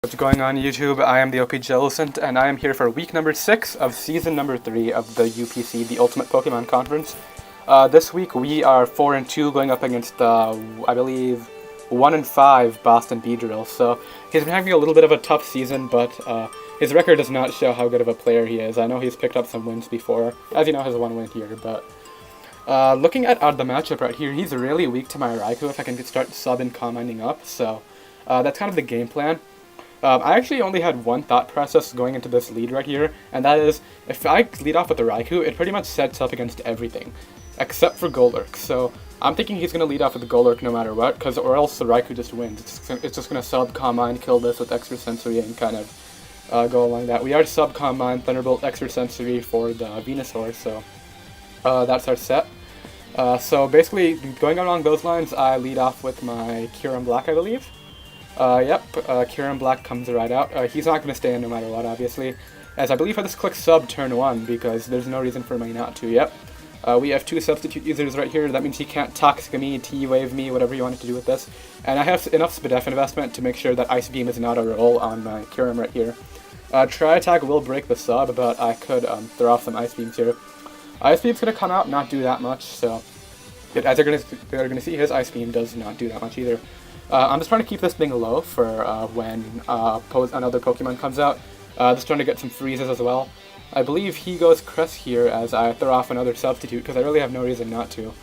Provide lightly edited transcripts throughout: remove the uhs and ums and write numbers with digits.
What's going on YouTube? I am TheOPJellicent, and I am here for week number 6 of season number 3 of the UPC, the Ultimate Pokemon Conference. This week we are 4-2 going up against, I believe, 1-5 Boston Beedrills. So he's been having a little bit of a tough season, but his record does not show how good of a player he is. I know he's picked up some wins before, as you know, has one win here, but looking at the matchup right here, he's really weak to my Raikou if I can start sub and combining up, so that's kind of the game plan. I actually only had one thought process going into this lead right here, and that is, if I lead off with the Raikou, it pretty much sets up against everything, except for Golurk. So I'm thinking he's going to lead off with the Golurk no matter what, or else the Raikou just wins. It's just going to sub-combine, kill this with Extra Sensory, and kind of go along that. We are sub-combine, Thunderbolt, Extra Sensory for the Venusaur, so that's our set. So basically, going along those lines, I lead off with my Kyurem Black, I believe. Kyurem Black comes right out. He's not going to stay in no matter what, obviously, as I believe I just click sub turn 1, because there's no reason for me not to. We have 2 substitute users right here. That means he can't Toxic me, T-Wave me, whatever you wanted to do with this. And I have enough Spadef investment to make sure that Ice Beam is not a roll on my Kyurem right here. Tri-Attack will break the sub, but I could throw off some Ice Beams here. Ice Beam's going to come out, not do that much, so as they're going to see, his Ice Beam does not do that much either. I'm just trying to keep this thing low for when another Pokemon comes out. Just trying to get some freezes as well. I believe he goes Crest here as I throw off another substitute, because I really have no reason not to.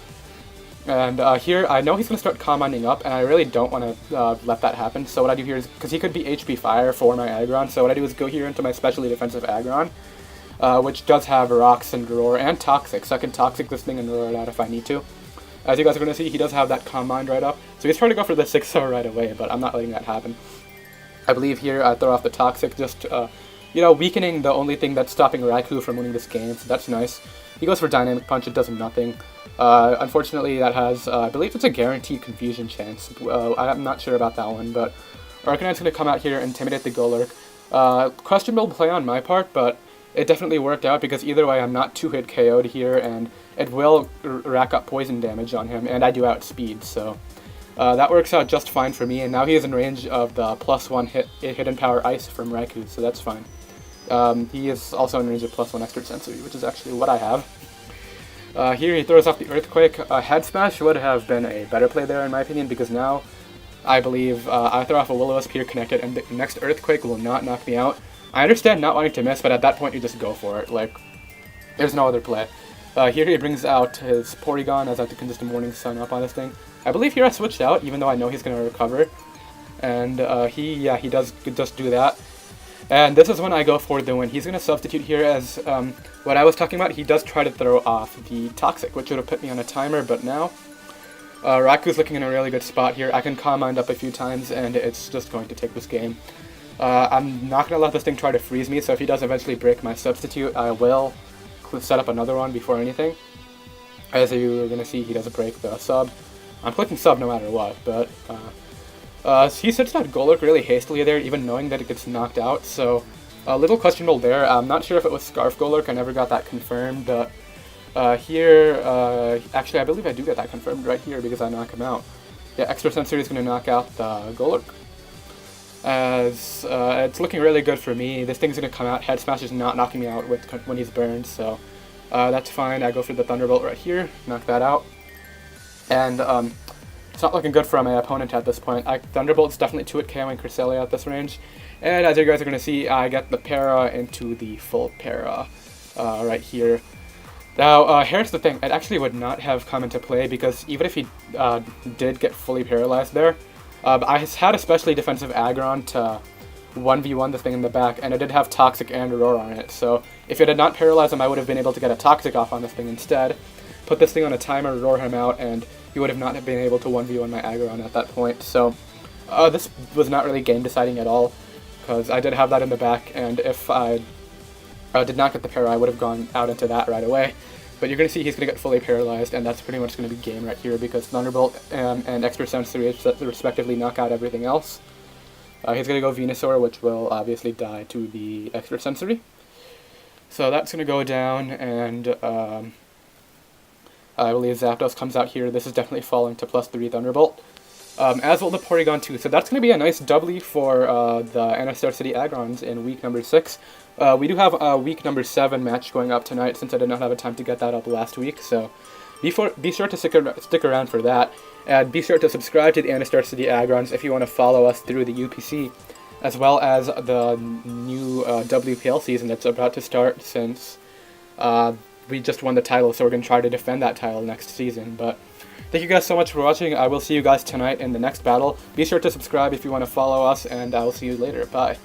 And here, I know he's going to start combining up, and I really don't want to let that happen. So what I do here is, because he could be HP Fire for my Aggron, so what I do is go here into my specially defensive Aggron, which does have Rocks and Roar and Toxic, so I can Toxic this thing and roar it out if I need to. As you guys are going to see, he does have that Combine right up, so he's trying to go for the 6-star right away, but I'm not letting that happen. I believe here I throw off the Toxic, just, weakening the only thing that's stopping Raikou from winning this game, so that's nice. He goes for Dynamic Punch, it does nothing. Unfortunately, that has, I believe it's a guaranteed Confusion chance. I'm not sure about that one, but Arcanine's going to come out here and intimidate the Golurk. Questionable play on my part, but it definitely worked out, because either way I'm not 2-hit KO'd here, and it will rack up poison damage on him, and I do outspeed, so that works out just fine for me, and now he is in range of the +1 hidden power ice from Raikou, so that's fine. He is also in range of +1 extra sensory, which is actually what I have. Here he throws off the Earthquake. Head Smash would have been a better play there in my opinion, because now I believe I throw off a Will-O-Wisp here connected, and the next Earthquake will not knock me out. I understand not wanting to miss, but at that point you just go for it, like, there's no other play. Here he brings out his Porygon as I can just Morning Sun up on this thing. I believe here I switched out, even though I know he's going to recover. And he does just do that. And this is when I go for the win. He's going to substitute here as what I was talking about. He does try to throw off the Toxic, which would have put me on a timer, but now Raikou's looking in a really good spot here. I can Combine up a few times, and it's just going to take this game. I'm not going to let this thing try to freeze me, so if he does eventually break my substitute, I will set up another one before anything. As you're going to see, he doesn't break the sub. I'm clicking sub no matter what, but he sets that Golurk really hastily there, even knowing that it gets knocked out, so a little questionable there. I'm not sure if it was Scarf Golurk, I never got that confirmed, but actually I believe I do get that confirmed right here because I knock him out. Yeah, Extra Sensory is going to knock out the Golurk. As it's looking really good for me. This thing's going to come out. Head Smash is not knocking me out when he's burned, so that's fine. I go for the Thunderbolt right here, knock that out. And it's not looking good for my opponent at this point. Thunderbolt's definitely 2-hit KOing Cresselia at this range. And as you guys are going to see, I get the Para into the full Para right here. Now, here's the thing. It actually would not have come into play, because even if he did get fully paralyzed there, I had a specially defensive Aggron to 1v1 this thing in the back, and it did have Toxic and Roar on it, so if it had not paralyzed him, I would have been able to get a Toxic off on this thing instead, put this thing on a timer, roar him out, and he would have not been able to 1v1 my Aggron at that point. So this was not really game deciding at all, because I did have that in the back, and if I did not get the para, I would have gone out into that right away. But you're going to see he's going to get fully paralyzed, and that's pretty much going to be game right here, because Thunderbolt and Extra Sensory respectively knock out everything else. He's going to go Venusaur, which will obviously die to the Extra Sensory. So that's going to go down, and I believe Zapdos comes out here. This is definitely falling to +3 Thunderbolt. as will the Porygon 2. So that's going to be a nice doubly for the Anistar City Aggrons in week number 6. We do have a week number 7 match going up tonight since I did not have a time to get that up last week. So be sure to stick around for that. And be sure to subscribe to the Anistar City Aggrons if you want to follow us through the UPC, as well as the new WPL season that's about to start since we just won the title, so we're going to try to defend that title next season. But thank you guys so much for watching. I will see you guys tonight in the next battle. Be sure to subscribe if you want to follow us, and I will see you later. Bye.